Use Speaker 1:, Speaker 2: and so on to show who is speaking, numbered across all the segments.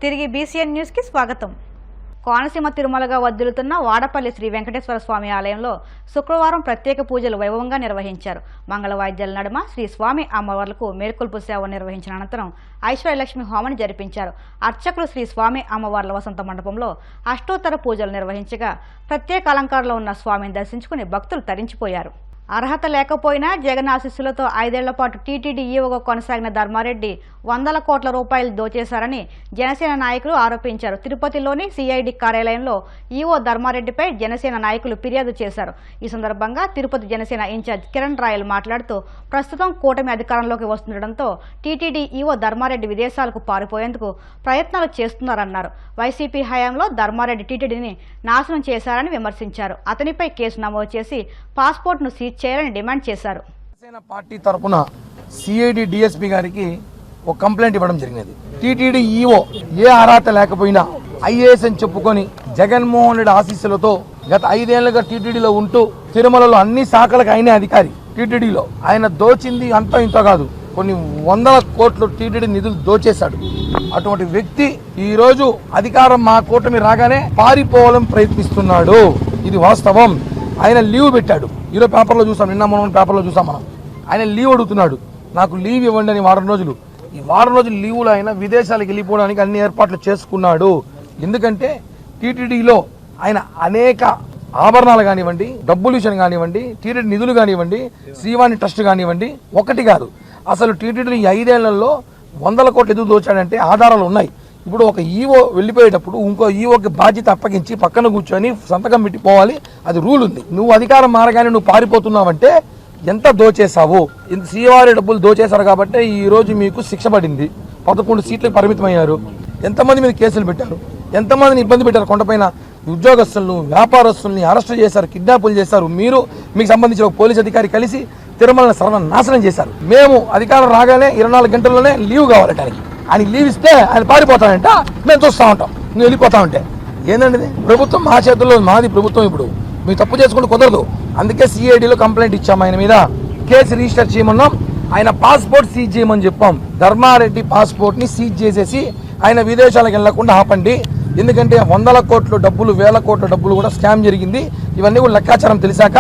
Speaker 1: తిరిగి బీసీఎన్ న్యూస్కి స్వాగతం. కోనసీమ తిరుమలగా వర్ధిల్లుతున్న వాడపల్లి శ్రీ వెంకటేశ్వర స్వామి ఆలయంలో శుక్రవారం ప్రత్యేక పూజలు వైభవంగా నిర్వహించారు. మంగళవాద్యాల నడుమ శ్రీ స్వామి అమ్మవార్లకు మేల్కొల్పు సేవ నిర్వహించిన అనంతరం ఐశ్వర్యలక్ష్మి హోమం జరిపించారు. అర్చకులు శ్రీ స్వామి అమ్మవార్ల వసంత మండపంలో అష్టోత్తర పూజలు నిర్వహించగా ప్రత్యేక అలంకారంలో ఉన్న స్వామిని దర్శించుకుని భక్తులు తరించిపోయారు. అర్హత లేకపోయినా జగన్ ఆశీస్సులతో 5 ఏళ్ల పాటు టీటీడీ ఈవోగా కొనసాగిన ధర్మారెడ్డి వందల కోట్ల రూపాయలు దోచేశారని జనసేన నాయకులు ఆరోపించారు. తిరుపతిలోని సిఐడి కార్యాలయంలో ఈవో ధర్మారెడ్డిపై జనసేన నాయకులు ఫిర్యాదు చేశారు. ఈ సందర్భంగా తిరుపతి జనసేన ఇన్ఛార్జ్ కిరణ్ రాయల్ మాట్లాడుతూ ప్రస్తుతం కూటమి అధికారంలోకి వస్తుండటంతో టీటీడీ ఈవో ధర్మారెడ్డి విదేశాలకు పారిపోయేందుకు ప్రయత్నాలు చేస్తున్నారన్నారు. వైసీపీ హయాంలో ధర్మారెడ్డి టీటీడీని నాశనం చేశారని విమర్శించారు. అతనిపై కేసు నమోదు చేసి పాస్పోర్ట్ను సీజ్ చేయాలని డిమాండ్ చేశారు.
Speaker 2: జనసేన పార్టీ తరఫున సిఐడి డిఎస్పీ గారికి ఒక కంప్లైంట్ ఇవ్వడం జరిగినది. టీటీడీ ఈఓ ఏ అర్హత లేకపోయినా ఐఏఎస్ అని చెప్పుకొని జగన్మోహన్ రెడ్డి ఆశీస్సులతో గత 5 ఏళ్లుగా టీటీడీలో ఉంటూ తిరుమలలో అన్ని శాఖలకు ఆయనే అధికారి. టీటీడీలో ఆయన దోచింది అంతా ఇంత కాదు, కొన్ని వందల కోట్లు టీటీడీ నిధులు దోచేశాడు. అటువంటి వ్యక్తి ఈ రోజు అధికారం మా కూటమి రాగానే పారిపోవాలని ప్రయత్నిస్తున్నాడు. ఇది వాస్తవం. ఆయన లీవ్ పెట్టాడు. ఈరోజు పేపర్లో చూసాం, నిన్న మొన్న పేపర్లో చూసాం మనం. ఆయన లీవ్ అడుగుతున్నాడు, నాకు లీవ్ ఇవ్వండి అని. వారం రోజులు, ఈ వారం రోజులు లీవులో ఆయన విదేశాలకు వెళ్ళిపోవడానికి అన్ని ఏర్పాట్లు చేసుకున్నాడు. ఎందుకంటే టీటీడీలో ఆయన అనేక ఆభరణాలు కానివ్వండి, డబ్బులు విషయం కానివ్వండి, టీటీడీ నిధులు కానివ్వండి, శ్రీవాణి ట్రస్ట్ కానివ్వండి, ఒకటి కాదు అసలు టీటీడీ 5 ఏళ్లలో వందల కోట్లు ఎదురు దోచాడంటే ఆధారాలు ఉన్నాయి. ఇప్పుడు ఒక ఈవో వెళ్ళిపోయేటప్పుడు ఇంకో ఈవోకి బాధ్యత అప్పగించి పక్కన కూర్చొని సంతకం పెట్టిపోవాలి, అది రూల్ ఉంది. నువ్వు అధికారం మారగానే నువ్వు పారిపోతున్నావంటే ఎంత దోచేసావు. ఇంత శ్రీవారి డబ్బులు దోచేశారు కాబట్టి ఈ రోజు మీకు శిక్ష పడింది. 11 సీట్లకు పరిమితమయ్యారు. ఎంతమంది మీద కేసులు పెట్టారు, ఎంతమందిని ఇబ్బంది పెట్టారు. కొండపైన ఉద్యోగస్తులను, వ్యాపారస్తుల్ని అరెస్ట్ చేశారు, కిడ్నాపులు చేశారు. మీకు సంబంధించిన ఒక పోలీస్ అధికారి కలిసి తిరుమలని సర్వనాశనం చేశారు. మేము అధికారం రాగానే 24 గంటల్లోనే లీవ్ కావాలంటే ఆయన లీవ్ ఇస్తే ఆయన పారిపోతాడంట. మేము చూస్తూ ఉంటాం, నువ్వు వెళ్ళిపోతా ఉంటే. ఏంటండి ప్రభుత్వం మా చేతుల్లో, మాది ప్రభుత్వం. ఇప్పుడు మీరు తప్పు చేసుకుంటే కుదరదు. అందుకే సిఐడిలో కంప్లైంట్ ఇచ్చాం, ఆయన మీద కేసు రిజిస్టర్ చేయమన్నాం. ఆయన పాస్పోర్ట్ సీజ్ చేయమని చెప్పాం. ధర్మారెడ్డి పాస్పోర్ట్ని సీజ్ చేసేసి ఆయన విదేశాలకు వెళ్లకుండా ఆపండి. ఎందుకంటే వందల కోట్ల డబ్బులు, వేల కోట్ల డబ్బులు కూడా స్కామ్ జరిగింది. ఇవన్నీ కూడా లెక్కాచారం తెలిసాక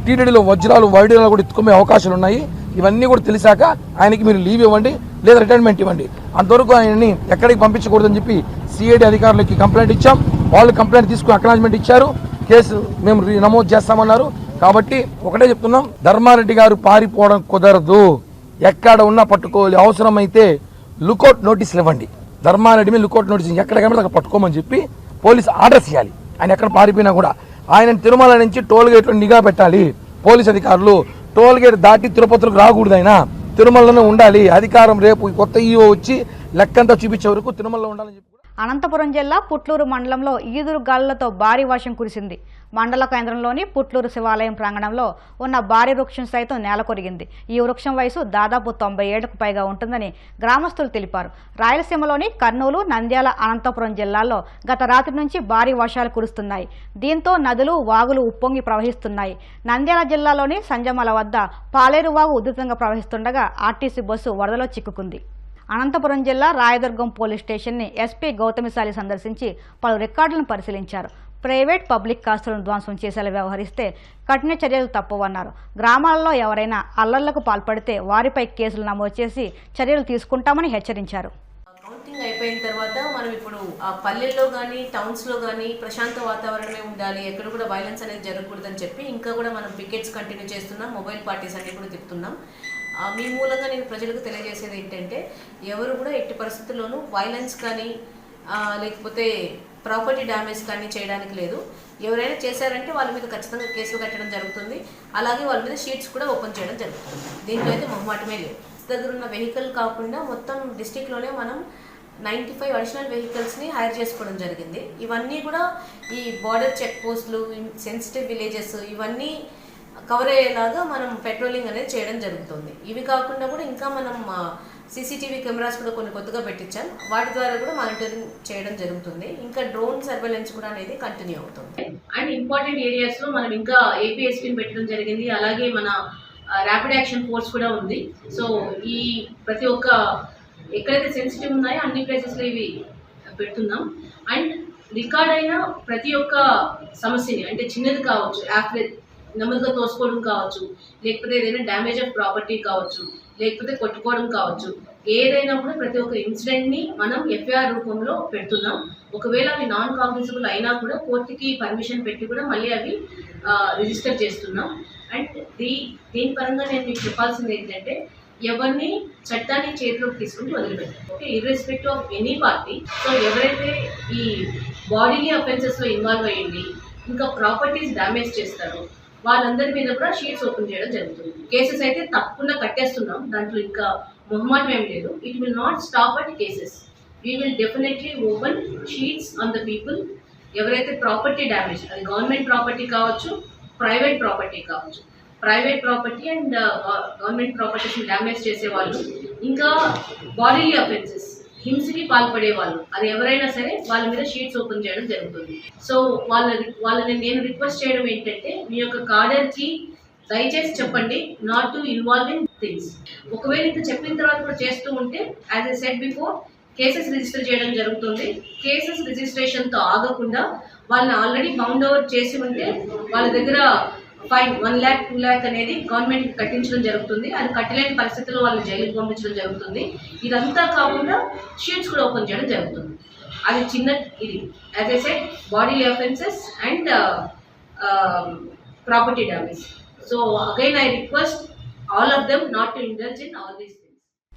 Speaker 2: టీటీడీలో వజ్రాలు, వైడూరాలు కూడా ఎత్తుకునే అవకాశాలు ఉన్నాయి. ఇవన్నీ కూడా తెలిసాక ఆయనకి మీరు లీవ్ ఇవ్వండి, లేదా రిటైర్మెంట్ ఇవ్వండి. అంతవరకు ఆయన్ని ఎక్కడికి పంపించకూడదని చెప్పి సిఐడి అధికారులకి కంప్లైంట్ ఇచ్చాం. వాళ్ళు కంప్లైంట్ తీసుకుని అక్నాలజ్మెంట్ ఇచ్చారు. కేసు మేము నమోదు చేస్తామన్నారు. కాబట్టి ఒకటే చెప్తున్నాం, ధర్మారెడ్డి గారు పారిపోవడం కుదరదు. ఎక్కడ ఉన్నా పట్టుకోవాలి. అవసరమైతే లుకౌట్ నోటీసులు ఇవ్వండి. ధర్మారెడ్డి మీద లుకౌట్ నోటీస్ ఎక్కడికైనా అక్కడ పట్టుకోమని చెప్పి పోలీసు ఆర్డర్స్ ఇవ్వాలి. ఆయన ఎక్కడ పారిపోయినా కూడా ఆయన తిరుమల నుంచి టోల్ గేట్లో నిఘా పెట్టాలి. పోలీస్ అధికారులు టోల్ గేట్ దాటి తిరుపతికి రాకూడదు. ఆయన తిరుమలలోనే ఉండాలి. అధికారం రేపు కొత్త ఈవో వచ్చి లెక్కంతా చూపించే వరకు తిరుమలలో ఉండాలని చెప్పి.
Speaker 1: అనంతపురం జిల్లా పుట్లూరు మండలంలో ఈదురు గాలులతో భారీ వర్షం కురిసింది. మండల కేంద్రంలోని పుట్లూరు శివాలయం ప్రాంగణంలో ఉన్న భారీ వృక్షం సైతం నేలకొరిగింది. ఈ వృక్షం వయసు దాదాపు 90 ఏళ్లకు పైగా ఉంటుందని గ్రామస్తులు తెలిపారు. రాయలసీమలోని కర్నూలు, నంద్యాల, అనంతపురం జిల్లాల్లో గత రాత్రి నుంచి భారీ వర్షాలు కురుస్తున్నాయి. దీంతో నదులు, వాగులు ఉప్పొంగి ప్రవహిస్తున్నాయి. నంద్యాల జిల్లాలోని సంజమల వద్ద పాలేరు వాగు ఉధృతంగా ప్రవహిస్తుండగా ఆర్టీసీ బస్సు వరదలో చిక్కుకుంది. అనంతపురం జిల్లా రాయదుర్గం పోలీస్ స్టేషన్ని ఎస్పీ గౌతమిశాలి సందర్శించి పలు రికార్డులను పరిశీలించారు. ప్రైవేట్, పబ్లిక్ ఆస్తులను ధ్వంసం చేసేలా వ్యవహరిస్తే కఠిన చర్యలు తప్పవన్నారు. గ్రామాలలో ఎవరైనా అల్లర్లకు పాల్పడితే వారిపై కేసులు నమోదు చేసి చర్యలు తీసుకుంటామని హెచ్చరించారు.
Speaker 3: కౌంటింగ్ అయిపోయిన తర్వాత మనం ఇప్పుడు ఆ పల్లెల్లో కానీ, టౌన్స్లో కానీ ప్రశాంత వాతావరణమే ఉండాలి, ఎక్కడ కూడా వైలెన్స్ అనేది జరగకూడదని చెప్పి ఇంకా కూడా మనం పికెట్స్ కంటిన్యూ చేస్తున్నాం. మొబైల్ పార్టీస్ అన్ని కూడా తిప్పుతున్నాం. మీ మూలంగా నేను ప్రజలకు తెలియజేసేది ఏంటంటే, ఎవరు కూడా ఎట్టి పరిస్థితుల్లోనూ వైలెన్స్ కానీ లేకపోతే ప్రాపర్టీ డ్యామేజ్ కానీ చేయడానికి లేదు. ఎవరైనా చేశారంటే వాళ్ళ మీద ఖచ్చితంగా కేసులు కట్టడం జరుగుతుంది. అలాగే వాళ్ళ మీద షీట్స్ కూడా ఓపెన్ చేయడం జరుగుతుంది. దీంట్లో అయితే మొహమాటమే లేదు. దగ్గర ఉన్న వెహికల్ కాకుండా మొత్తం డిస్టిక్లోనే మనం 95 అడిషనల్ వెహికల్స్ని హైర్ చేసుకోవడం జరిగింది. ఇవన్నీ కూడా ఈ బార్డర్ చెక్ పోస్టులు, సెన్సిటివ్ విలేజెస్ ఇవన్నీ కవర్ అయ్యేలాగా మనం పెట్రోలింగ్ అనేది చేయడం జరుగుతుంది. ఇవి కాకుండా కూడా ఇంకా మనం సీసీటీవీ కెమెరాస్ కూడా కొన్ని కొత్తగా పెట్టించాం. వాటి ద్వారా కూడా మానిటరింగ్ చేయడం జరుగుతుంది. ఇంకా డ్రోన్ సర్వేలెన్స్ కూడా అనేది కంటిన్యూ అవుతుంది. అండ్ ఇంపార్టెంట్ ఏరియాస్లో మనం ఇంకా ఏపీఎస్పీని పెట్టడం జరిగింది. అలాగే మన ర్యాపిడ్ యాక్షన్ ఫోర్స్ కూడా ఉంది. సో ఈ ప్రతి ఒక్క ఎక్కడైతే సెన్సిటివ్ ఉన్నాయో అన్ని ప్లేసెస్లో ఇవి పెడుతున్నాం. అండ్ రికార్డ్ అయిన ప్రతి ఒక్క సమస్యని, అంటే చిన్నది కావచ్చు, యాప్లెట్ నెమ్మదిగా తోసుకోవడం కావచ్చు, లేకపోతే ఏదైనా డ్యామేజ్ ఆఫ్ ప్రాపర్టీ కావచ్చు, లేకపోతే కొట్టుకోవడం కావచ్చు, ఏదైనా కూడా ప్రతి ఒక్క ఇన్సిడెంట్ని మనం ఎఫ్ఐఆర్ రూపంలో పెడుతున్నాం. ఒకవేళ అవి నాన్ కాగ్నిజబుల్ అయినా కూడా కోర్టుకి పర్మిషన్ పెట్టి కూడా మళ్ళీ అవి రిజిస్టర్ చేస్తున్నాం. అండ్ దీని పరంగా నేను మీకు చెప్పాల్సింది ఏంటంటే, ఎవరిని చట్టాన్ని చేతిలోకి తీసుకుని వదిలిపెట్టారు. Okay, irrespective of any party. So ఎవరైతే ఈ బాడీలీ అఫెన్సెస్లో ఇన్వాల్వ్ అయ్యింది, ఇంకా ప్రాపర్టీస్ డ్యామేజ్ చేస్తారో వాళ్ళందరి మీద కూడా షీట్స్ ఓపెన్ చేయడం జరుగుతుంది. కేసెస్ అయితే తప్పకుండా కట్టేస్తున్నాం, దాంట్లో ఇంకా మొహమాటం ఏం లేదు. It will not stop at cases. We will definitely open sheets on the people ఎవరైతే ప్రాపర్టీ డ్యామేజ్, అది గవర్నమెంట్ ప్రాపర్టీ కావచ్చు, ప్రైవేట్ ప్రాపర్టీ కావచ్చు, ప్రైవేట్ ప్రాపర్టీ అండ్ గవర్నమెంట్ ప్రాపర్టీస్ని డ్యామేజ్ చేసేవాళ్ళు, ఇంకా బాడీలీ అఫెన్సెస్, హింసకి పాల్పడే వాళ్ళు, అది ఎవరైనా సరే వాళ్ళ మీద షీట్స్ ఓపెన్ చేయడం జరుగుతుంది. సో వాళ్ళని నేను రిక్వెస్ట్ చేయడం ఏంటంటే, మీ యొక్క కార్డర్కి దయచేసి చెప్పండి not to involve in things. ఒకవేళ ఇంత చెప్పిన తర్వాత కూడా చేస్తూ ఉంటే, as I said before, cases register చేయడం జరుగుతుంది. కేసెస్ రిజిస్ట్రేషన్తో ఆగకుండా వాళ్ళని ఆల్రెడీ బౌండ్ ఓవర్ చేసి ఉంటే వాళ్ళ దగ్గర ఫైన్ 1 lakh 2 lakh అనేది గవర్నమెంట్కి కట్టించడం జరుగుతుంది. అది కట్టలేని పరిస్థితుల్లో వాళ్ళని జైలుకి పంపించడం జరుగుతుంది. ఇదంతా కాకుండా షీట్స్ కూడా ఓపెన్ చేయడం జరుగుతుంది. అది చిన్న ఇది as I said bodily offences and property damage. So again I request all of them not to indulge in all these things.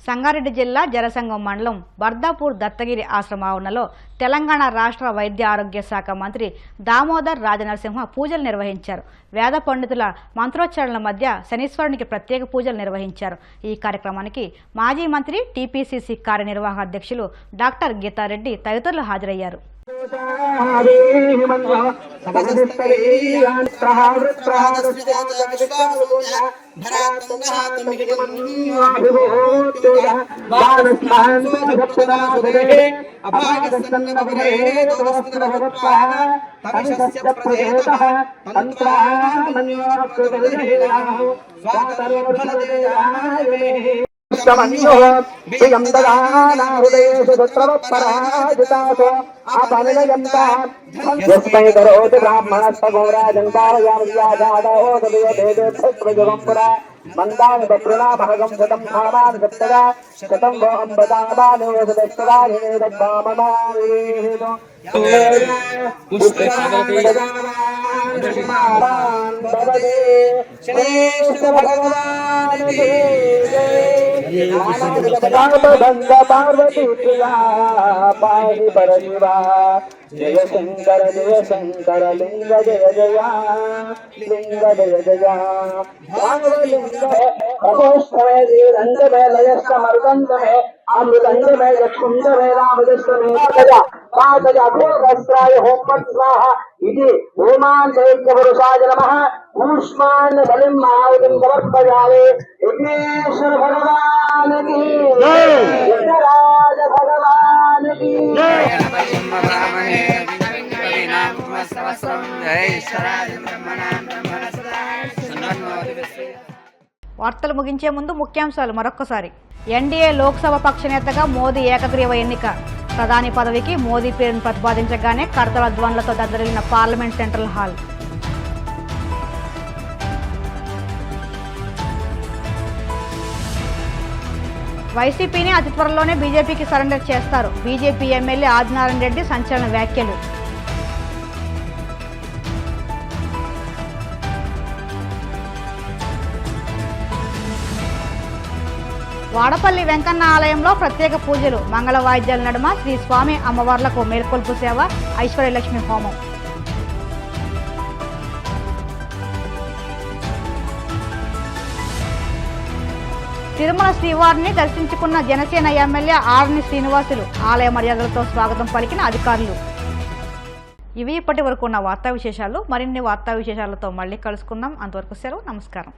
Speaker 1: Sangareddy జిల్లా జరసంగం మండలం బర్దాపూర్ దత్తగిరి ఆశ్రమ ఆవరణలో తెలంగాణ రాష్ట్ర వైద్య ఆరోగ్య శాఖ మంత్రి దామోదర్ రాజనరసింహ పూజలు నిర్వహించారు. వేద పండితుల మంత్రోచ్చారణల మధ్య శనీశ్వరునికి ప్రత్యేక పూజలు నిర్వహించారు. ఈ కార్యక్రమానికి మాజీ మంత్రి టీపీసీసీ కార్యనిర్వాహక అధ్యక్షులు డాక్టర్ గీతారెడ్డి తదితరులు హాజరయ్యారు.
Speaker 4: पार्वती पाहि परशिवा जय शंकर लिंग जय जया लिंग जय जया रंग में लयस्थ मरुदंड में अमृदंड में यक्षुंड में रामदस्त में घोरस्त्राय होम स्वाहा इति ओमान दैत्यपुरुषाय नमः ऊष्मान् बलिं महावलिं समर्पयामि। विघ्नेश्वर भगवान की जय, राज भगवान की जय।
Speaker 1: వార్తలు ముగించే ముందు ముఖ్యాంశాలు మరొక్కసారి. ఎన్డీఏ లోక్సభ పక్ష నేతగా మోదీ ఏకగ్రీవ ఎన్నిక. ప్రధాని పదవికి మోదీ పేరును ప్రతిపాదించగానే కర్తల ధ్వనులతో దద్దరిల్లిన పార్లమెంట్ సెంట్రల్ హాల్. వైసీపీని అతి త్వరలోనే బీజేపీకి సరెండర్ చేస్తారు. బీజేపీ ఎమ్మెల్యే ఆదినారాయణ రెడ్డి సంచలన వ్యాఖ్యలు. వాడపల్లి వెంకన్న ఆలయంలో ప్రత్యేక పూజలు. మంగళ వాయిద్యాల నడుమ శ్రీ స్వామి అమ్మవార్లకు మేల్కొల్పు సేవ, ఐశ్వర్యలక్ష్మి హోమం. తిరుమల శ్రీవారిని దర్శించుకున్న జనసేన ఎమ్మెల్యే ఆర్ని శ్రీనివాసులు. ఆలయ మర్యాదలతో స్వాగతం పలికిన అధికారులు. ఇవి ఇప్పటి వరకు ఉన్న వార్తా విశేషాలు. మరిన్ని వార్తా విశేషాలతో మళ్ళీ కలుసుకుందాం. అంతవరకు సెలవు. నమస్కారం.